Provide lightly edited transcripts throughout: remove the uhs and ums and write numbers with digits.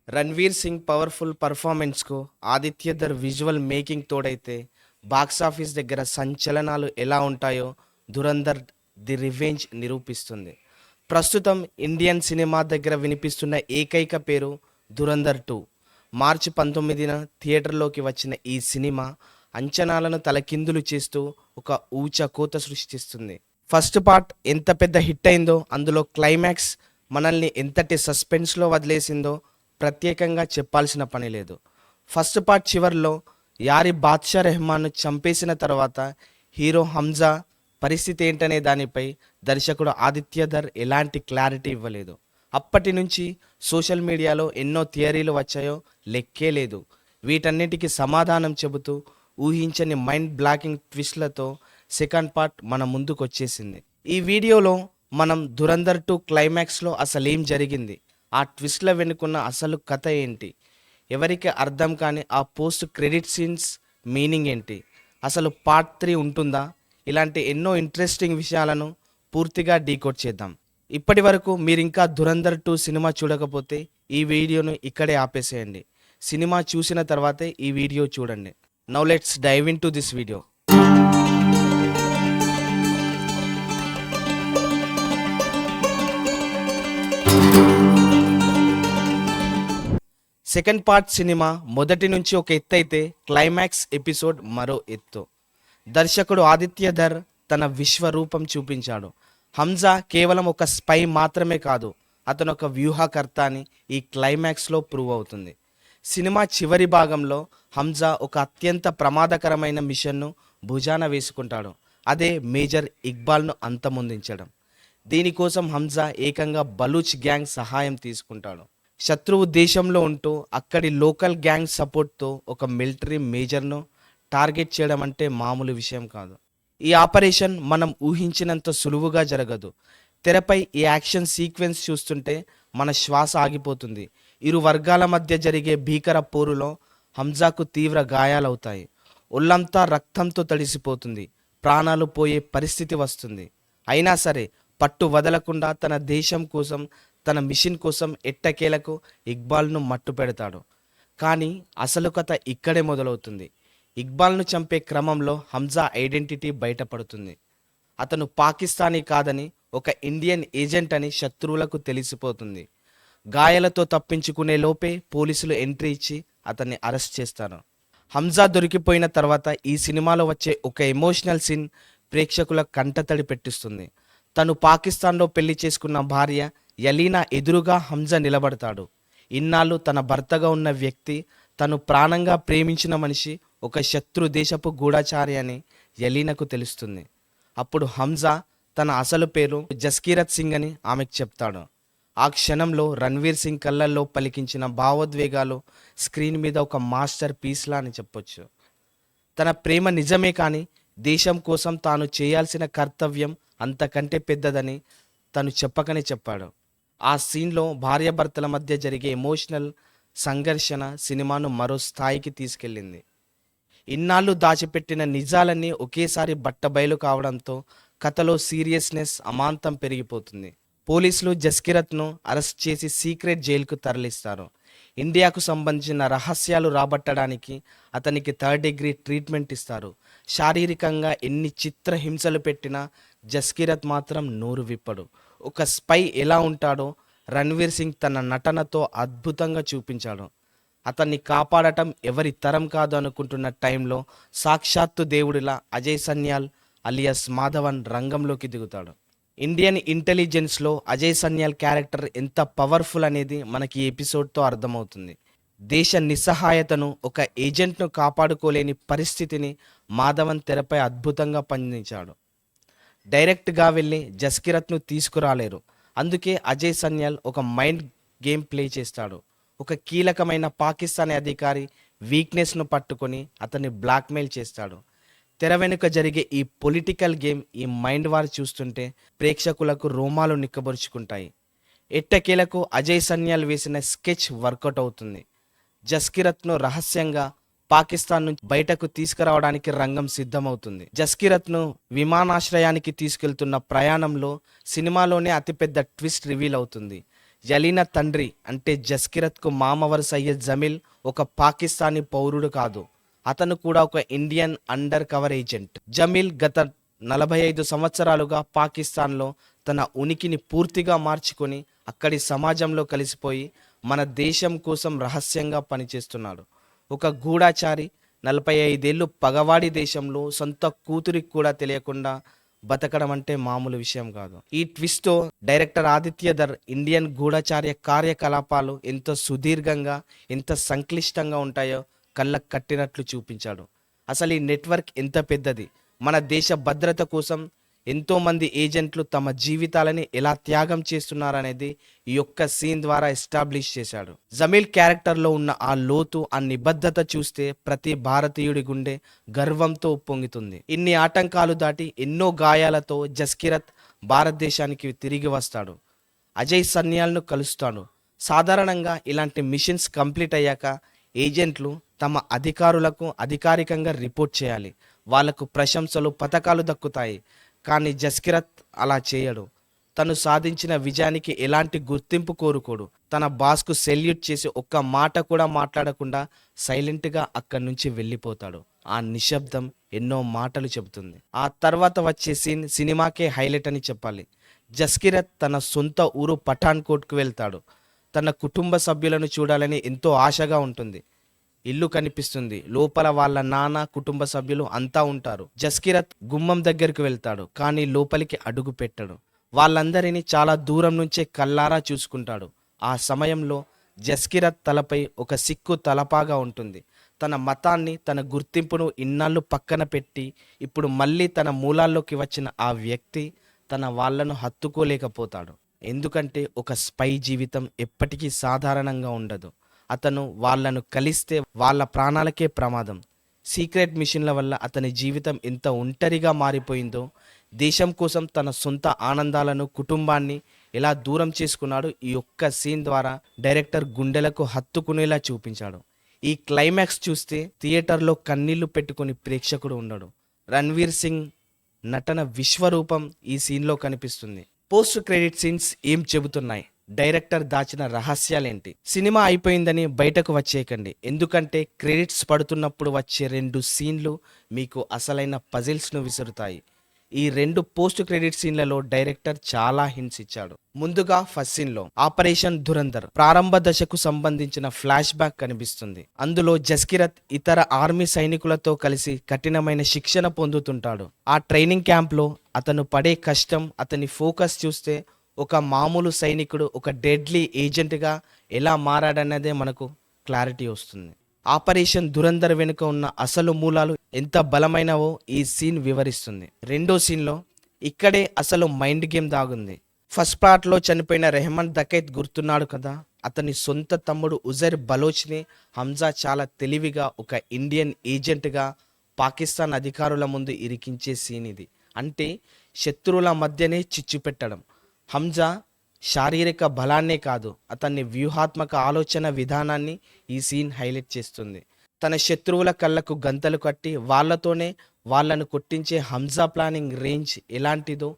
Ranveer Singh powerful పర్ఫార్మెన్స్కు Aditya visual making తోడైతే box office దగ్గర సంచలనాలు ఎలా ఉంటాయో ధురంధర్ ది రివెంజ్ నిరూపిస్తుంది. ప్రస్తుతం ఇండియన్ సినిమా దగ్గర వినిపిస్తున్న ఏకైక పేరు ధురంధర్ 2. మార్చి 19న థియేటర్లోకి వచ్చిన ఈ సినిమా అంచనాలను తలకిందులు చేస్తూ ఒక ఊచకోత సృష్టిస్తుంది. ఫస్ట్ పార్ట్ ఎంత పెద్ద హిట్ అయిందో, అందులో క్లైమాక్స్ మనల్ని ఎంతటి సస్పెన్స్లో వదిలేసిందో ప్రత్యేకంగా చెప్పాల్సిన పని లేదు. ఫస్ట్ పార్ట్ చివరిలో యారి బాద్షా రెహమాన్ను చంపేసిన తర్వాత హీరో హంజా పరిస్థితి ఏంటనే దానిపై దర్శకుడు ఆదిత్యధర్ ఎలాంటి క్లారిటీ ఇవ్వలేదు. అప్పటి నుంచి సోషల్ మీడియాలో ఎన్నో థియరీలు వచ్చాయో లెక్కే లేదు. వీటన్నిటికీ సమాధానం చెబుతూ ఊహించని మైండ్ బ్లాకింగ్ ట్విస్ట్లతో సెకండ్ పార్ట్ మన ముందుకు వచ్చేసింది. ఈ వీడియోలో మనం ధురంధర్ 2 క్లైమాక్స్లో అసలేం జరిగింది, ఆ ట్విస్ట్ల వెనుకున్న అసలు కథ ఏంటి, ఎవరికి అర్థం కాని ఆ పోస్ట్ క్రెడిట్ సీన్స్ మీనింగ్ ఏంటి, అసలు పార్ట్ 3 ఉంటుందా, ఇలాంటి ఎన్నో ఇంట్రెస్టింగ్ విషయాలను పూర్తిగా డీకోడ్ చేద్దాం. ఇప్పటి వరకు మీరు ఇంకా ధురంధర్ 2 సినిమా చూడకపోతే ఈ వీడియోను ఇక్కడే ఆపేసేయండి. సినిమా చూసిన తర్వాతే ఈ వీడియో చూడండి. Now let's dive into this video. Second part సినిమా మొదటి నుంచి ఒక ఎత్తు అయితే క్లైమాక్స్ ఎపిసోడ్ మరో ఎత్తు. దర్శకుడు ఆదిత్యధర్ తన విశ్వరూపం చూపించాడు. హంజా కేవలం ఒక స్పై మాత్రమే కాదు, అతను ఒక వ్యూహకర్త అని ఈ క్లైమాక్స్లో ప్రూవ్ అవుతుంది. సినిమా చివరి భాగంలో హంజా ఒక అత్యంత ప్రమాదకరమైన మిషన్ను భుజాన వేసుకుంటాడు. అదే మేజర్ ఇక్బాల్ను అంతమొందించడం. దీనికోసం హంజా ఏకంగా బలూచ్ గ్యాంగ్ సహాయం తీసుకుంటాడు. శత్రువు దేశంలో ఉంటూ అక్కడి లోకల్ గ్యాంగ్ సపోర్ట్తో ఒక మిలిటరీ మేజర్ను టార్గెట్ చేయడం అంటే మామూలు విషయం కాదు. ఈ ఆపరేషన్ మనం ఊహించినంత సులువుగా జరగదు. తెరపై ఈ యాక్షన్ సీక్వెన్స్ చూస్తుంటే మన శ్వాస ఆగిపోతుంది. ఇరు వర్గాల మధ్య జరిగే భీకర పోరులో హంజాకు తీవ్ర గాయాలవుతాయి. ఒళ్ళంతా రక్తంతో తడిసిపోతుంది. ప్రాణాలు పోయే పరిస్థితి వస్తుంది. అయినా సరే పట్టు వదలకుండా తన దేశం కోసం, తన మిషన్ కోసం ఎట్టకేలకు ఇక్బాల్ను మట్టు పెడతాడు. కానీ అసలు కథ ఇక్కడే మొదలవుతుంది. ఇక్బాల్ను చంపే క్రమంలో హంజా ఐడెంటిటీ బయటపడుతుంది. అతను పాకిస్తానీ కాదని, ఒక ఇండియన్ ఏజెంట్ అని శత్రువులకు తెలిసిపోతుంది. గాయాలతో తప్పించుకునే లోపే పోలీసులు ఎంట్రీ ఇచ్చి అతన్ని అరెస్ట్ చేస్తారు. హంజా దొరికిపోయిన తర్వాత ఈ సినిమాలో వచ్చే ఒక ఎమోషనల్ సీన్ ప్రేక్షకుల కంటతడి పెట్టిస్తుంది. తను పాకిస్తాన్లో పెళ్లి చేసుకున్న భార్య యలీనా ఎదురుగా హంజా నిలబడతాడు. ఇన్నాళ్ళు తన భర్తగా ఉన్న వ్యక్తి, తను ప్రాణంగా ప్రేమించిన మనిషి ఒక శత్రు దేశపు గూఢచారి అని యలీనకు తెలుస్తుంది. అప్పుడు హంజా తన అసలు పేరు జస్కీరత్ సింగ్ అని ఆమెకు చెప్తాడు. ఆ క్షణంలో రణ్వీర్ సింగ్ కళ్ళల్లో పలికించిన భావోద్వేగాలు స్క్రీన్ మీద ఒక మాస్టర్ పీస్లా అని చెప్పొచ్చు. తన ప్రేమ నిజమే, కానీ దేశం కోసం తాను చేయాల్సిన కర్తవ్యం అంతకంటే పెద్దదని తను చెప్పకనే చెప్పాడు. ఆ సీన్లో భార్యాభర్తల మధ్య జరిగే ఎమోషనల్ సంఘర్షణ సినిమాను మరో స్థాయికి తీసుకెళ్ళింది. ఇన్నాళ్ళు దాచిపెట్టిన నిజాలన్నీ ఒకేసారి బట్టబయలు కావడంతో కథలో సీరియస్నెస్ అమాంతం పెరిగిపోతుంది. పోలీసులు జస్కిరత్ను అరెస్ట్ చేసి సీక్రెట్ జైలుకు తరలిస్తారు. ఇండియాకు సంబంధించిన రహస్యాలు రాబట్టడానికి అతనికి 3rd డిగ్రీ ట్రీట్మెంట్ ఇస్తారు. శారీరకంగా ఎన్ని చిత్ర హింసలు పెట్టినా జస్కిరత్ మాత్రం నోరు విప్పడు. ఒక స్పై ఎలా ఉంటాడో రణ్వీర్ సింగ్ తన నటనతో అద్భుతంగా చూపించాడు. అతన్ని కాపాడటం ఎవరి తరం కాదు అనుకుంటున్న టైంలో సాక్షాత్తు దేవుడిలా అజయ్ సన్యాల్ అలియాస్ మాధవన్ రంగంలోకి దిగుతాడు. ఇండియన్ ఇంటెలిజెన్స్లో అజయ్ సన్యాల్ క్యారెక్టర్ ఎంత పవర్ఫుల్ అనేది మనకి ఈ ఎపిసోడ్తో అర్థమవుతుంది. దేశ నిస్సహాయతను, ఒక ఏజెంట్ను కాపాడుకోలేని పరిస్థితిని మాధవన్ తెరపై అద్భుతంగా పండించాడు. డైరెక్ట్గా వెళ్ళి జస్కిరత్ను తీసుకురాలేరు. అందుకే అజయ్ సన్యాల్ ఒక మైండ్ గేమ్ ప్లే చేస్తాడు. ఒక కీలకమైన పాకిస్తానీ అధికారి వీక్నెస్ను పట్టుకొని అతన్ని బ్లాక్మెయిల్ చేస్తాడు. తెర వెనుక జరిగే ఈ పొలిటికల్ గేమ్, ఈ మైండ్ వార్ చూస్తుంటే ప్రేక్షకులకు రోమాలు నిక్కబరుచుకుంటాయి. ఎట్టకేలకు అజయ్ సన్యాల్ వేసిన స్కెచ్ వర్కౌట్ అవుతుంది. జస్కిరత్ను రహస్యంగా పాకిస్తాన్ నుంచి బయటకు తీసుకురావడానికి రంగం సిద్ధమవుతుంది. జస్కిరత్ను విమానాశ్రయానికి తీసుకెళ్తున్న ప్రయాణంలో సినిమాలోనే అతిపెద్ద ట్విస్ట్ రివీల్ అవుతుంది. యలీనా తండ్రి అంటే జస్కిరత్కు మామ వరుస అయ్యే జమీల్ ఒక పాకిస్తానీ పౌరుడు కాదు, అతను కూడా ఒక Indian under cover agent. Jameel గత 45 సంవత్సరాలుగా పాకిస్తాన్లో తన ఉనికిని పూర్తిగా మార్చుకొని అక్కడి సమాజంలో కలిసిపోయి మన దేశం కోసం రహస్యంగా పనిచేస్తున్నాడు. ఒక గూఢాచారి 45 ఏళ్ళు పగవాడి దేశంలో సొంత కూతురికి కూడా తెలియకుండా బతకడం అంటే మామూలు విషయం కాదు. ఈ ట్విస్ట్తో డైరెక్టర్ ఆదిత్య ధర్ ఇండియన్ గూఢచార్య కార్యకలాపాలు ఎంత సుదీర్ఘంగా, ఎంత సంక్లిష్టంగా ఉంటాయో కళ్ళకు కట్టినట్లు చూపించాడు. అసలు ఈ నెట్వర్క్ ఎంత పెద్దది, మన దేశ భద్రత కోసం ఎంతో మంది ఏజెంట్లు తమ జీవితాలని ఎలా త్యాగం చేస్తున్నారనేది ఈ యొక్క సీన్ ద్వారా ఎస్టాబ్లిష్ చేశాడు. జమీల్ క్యారెక్టర్లో ఉన్న ఆ లోతు, ఆ నిబద్ధత చూస్తే ప్రతి భారతీయుడి గుండె గర్వంతో ఉప్పొంగుతుంది. ఇన్ని ఆటంకాలు దాటి ఎన్నో గాయాలతో జస్కిరత్ భారతదేశానికి తిరిగి వస్తాడు. అజయ్ సన్యాల్ను కలుస్తాడు. సాధారణంగా ఇలాంటి మిషన్స్ కంప్లీట్ అయ్యాక ఏజెంట్లు తమ అధికారులకు అధికారికంగా రిపోర్ట్ చేయాలి. వాళ్లకు ప్రశంసలు, పథకాలు దక్కుతాయి. కానీ జస్కిరత్ అలా చేయడు. తను సాధించిన విజయానికి ఎలాంటి గుర్తింపు కోరుకోడు. తన బాస్కు సెల్యూట్ చేసి ఒక్క మాట కూడా మాట్లాడకుండా సైలెంట్గా అక్కడి నుంచి వెళ్ళిపోతాడు. ఆ నిశ్శబ్దం ఎన్నో మాటలు చెబుతుంది. ఆ తర్వాత వచ్చే సీన్ సినిమాకే హైలైట్ అని చెప్పాలి. జస్కిరత్ తన సొంత ఊరు పఠాన్కోట్కు వెళ్తాడు. తన కుటుంబ సభ్యులను చూడాలని ఎంతో ఆశగా ఉంటుంది. ఇల్లు కనిపిస్తుంది. లోపల వాళ్ళ నాన్న, కుటుంబ సభ్యులు అంతా ఉంటారు. జస్కిరత్ గుమ్మం దగ్గరికి వెళ్తాడు, కానీ లోపలికి అడుగు పెట్టడు. వాళ్ళందరినీ చాలా దూరం నుంచే కల్లారా చూసుకుంటాడు. ఆ సమయంలో జస్కిరత్ తలపై ఒక సిక్కు తలపాగా ఉంటుంది. తన మతాన్ని, తన గుర్తింపును ఇన్నాళ్ళు పక్కన పెట్టి ఇప్పుడు మళ్ళీ తన మూలాల్లోకి వచ్చిన ఆ వ్యక్తి తన వాళ్లను హత్తుకోలేకపోతాడు. ఎందుకంటే ఒక స్పై జీవితం ఎప్పటికీ సాధారణంగా ఉండదు. అతను వాళ్లను కలిస్తే వాళ్ళ ప్రాణాలకే ప్రమాదం. సీక్రెట్ మిషన్ల వల్ల అతని జీవితం ఎంత ఒంటరిగా మారిపోయిందో, దేశం కోసం తన సొంత ఆనందాలను, కుటుంబాన్ని ఎలా దూరం చేసుకున్నాడో ఈ ఒక్క సీన్ ద్వారా డైరెక్టర్ గుండెలకు హత్తుకునేలా చూపించాడు. ఈ క్లైమాక్స్ చూస్తే థియేటర్లో కన్నీళ్లు పెట్టుకుని ప్రేక్షకుడు ఉండడు. రణ్వీర్ సింగ్ నటన విశ్వరూపం ఈ సీన్లో కనిపిస్తుంది. పోస్ట్ క్రెడిట్ సీన్స్ ఏం చెబుతున్నాయి, డైరెక్టర్ దాచిన రహస్యాలేంటి? సినిమా అయిపోయిందని బయటకు వచ్చేయకండి, ఎందుకంటే క్రెడిట్స్ పడుతున్నప్పుడు వచ్చే 2 సీన్లు మీకు అసలైన పజిల్స్ను విసురుతాయి. ఈ 2 పోస్ట్ క్రెడిట్ సీన్లలో డైరెక్టర్ చాలా హింట్స్ ఇచ్చాడు. ముందుగా ఫస్ట్ సీన్లో ఆపరేషన్ ధురంధర్ ప్రారంభ దశకు సంబంధించిన ఫ్లాష్ బ్యాక్ కనిపిస్తుంది. అందులో జస్కిరత్ ఇతర ఆర్మీ సైనికులతో కలిసి కఠినమైన శిక్షణ పొందుతుంటాడు. ఆ ట్రైనింగ్ క్యాంప్లో అతను పడే కష్టం, అతని ఫోకస్ చూస్తే ఒక మామూలు సైనికుడు ఒక డెడ్లీ ఏజెంట్గా ఎలా మారాడన్నదే మనకు క్లారిటీ వస్తుంది. ఆపరేషన్ ధురంధర్ వెనుక ఉన్న అసలు మూలాలు ఎంత బలమైనవో ఈ సీన్ వివరిస్తుంది. రెండో సీన్లో ఇక్కడే అసలు మైండ్ గేమ్ దాగుంది. ఫస్ట్ పార్ట్లో చనిపోయిన రెహమాన్ దకైత్ గుర్తున్నాడు కదా, అతని సొంత తమ్ముడు ఉజైర్ బలోచ్ని హంజా చాలా తెలివిగా ఒక ఇండియన్ ఏజెంట్గా పాకిస్తాన్ అధికారుల ముందు ఇరికించే సీన్ ఇది. అంటే శత్రువుల మధ్యనే చిచ్చు పెట్టడం. హంజా శారీరక బలాన్నే కాదు, అతన్ని వ్యూహాత్మక ఆలోచన విధానాన్ని ఈ సీన్ హైలైట్ చేస్తుంది. తన శత్రువుల కళ్ళకు గంతలు కట్టి వాళ్లతోనే వాళ్లను కొట్టించే హంజా ప్లానింగ్ రేంజ్ ఎలాంటిదో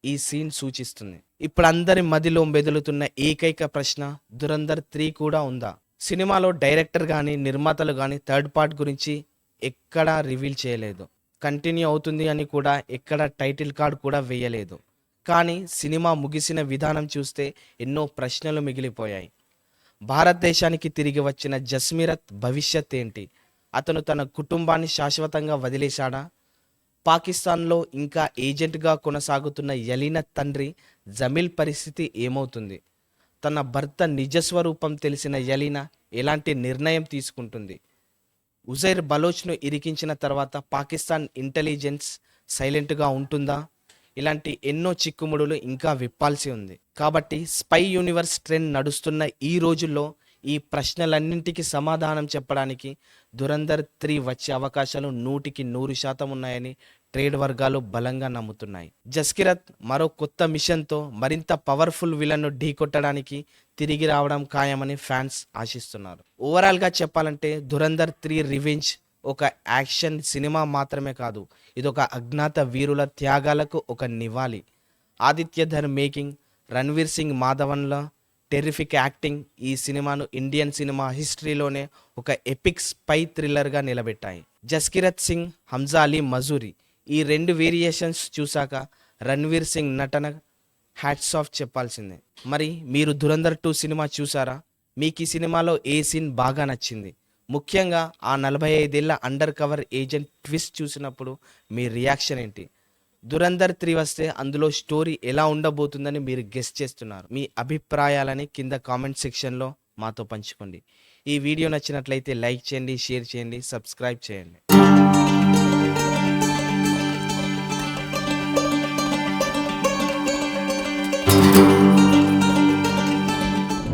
ఈ సీన్ సూచిస్తుంది. ఇప్పుడు అందరి మదిలో మెదులుతున్న ఏకైక ప్రశ్న, ధురంధర్ 3 కూడా ఉందా? సినిమాలో డైరెక్టర్ కానీ నిర్మాతలు కానీ థర్డ్ పార్ట్ గురించి ఎక్కడా రివీల్ చేయలేదు. కంటిన్యూ అవుతుంది అని కూడా ఎక్కడ టైటిల్ కార్డ్ కూడా వేయలేదు. కానీ సినిమా ముగిసిన విధానం చూస్తే ఎన్నో ప్రశ్నలు మిగిలిపోయాయి. భారతదేశానికి తిరిగి వచ్చిన జస్కిరత్ భవిష్యత్ ఏంటి? అతను తన కుటుంబాన్ని శాశ్వతంగా వదిలేశాడా? పాకిస్తాన్లో ఇంకా ఏజెంట్గా కొనసాగుతున్న యలీనా తండ్రి జమీల్ పరిస్థితి ఏమవుతుంది? తన భర్త నిజస్వరూపం తెలిసిన యలీనా ఎలాంటి నిర్ణయం తీసుకుంటుంది? ఉజైర్ బలోచ్ను ఇరికించిన తర్వాత పాకిస్తాన్ ఇంటెలిజెన్స్ సైలెంట్గా ఉంటుందా? ఇలాంటి ఎన్నో చిక్కుముడులు ఇంకా విప్పాల్సి ఉంది. కాబట్టి స్పై యూనివర్స్ ట్రెండ్ నడుస్తున్న ఈ రోజుల్లో ఈ ప్రశ్నలన్నింటికి సమాధానం చెప్పడానికి ధురంధర్ 3 వచ్చే అవకాశాలు 100% ఉన్నాయని ట్రేడ్ వర్గాలు బలంగా నమ్ముతున్నాయి. జస్కిరత్ మరో కొత్త మిషన్తో మరింత పవర్ఫుల్ విలన్ను ఢీకొట్టడానికి తిరిగి రావడం ఖాయమని ఫ్యాన్స్ ఆశిస్తున్నారు. ఓవరాల్గా చెప్పాలంటే ధురంధర్ 3 రివెంజ్ ఒక యాక్షన్ సినిమా మాత్రమే కాదు, ఇదొక అజ్ఞాత వీరుల త్యాగాలకు ఒక నివాళి. ఆదిత్య ధర్ మేకింగ్, రణ్వీర్ సింగ్ మాధవన్ల టెర్రిఫిక్ యాక్టింగ్ ఈ సినిమాను ఇండియన్ సినిమా హిస్టరీలోనే ఒక ఎపిక్ స్పై థ్రిల్లర్గా నిలబెట్టాయి. జస్కిరత్ సింగ్, హంజా అలీ మజూరి ఈ 2 వేరియేషన్స్ చూశాక రణ్వీర్ సింగ్ నటన హ్యాట్స్ ఆఫ్ చెప్పాల్సిందే. మరి మీరు ధురంధర్ 2 సినిమా చూసారా? మీకు ఈ సినిమాలో ఏ సీన్ బాగా నచ్చింది? ముఖ్యంగా ఆ 45 ఏళ్ల అండర్ కవర్ ఏజెంట్ ట్విస్ట్ చూసినప్పుడు మీ రియాక్షన్ ఏంటి? ధురంధర్ 3 వస్తే అందులో స్టోరీ ఎలా ఉండబోతుందని మీరు గెస్ చేస్తున్నారు. మీ అభిప్రాయాలని కింద కామెంట్ సెక్షన్లో మాతో పంచుకోండి. ఈ వీడియో నచ్చినట్లయితే లైక్ చేయండి, షేర్ చేయండి, సబ్స్క్రైబ్ చేయండి.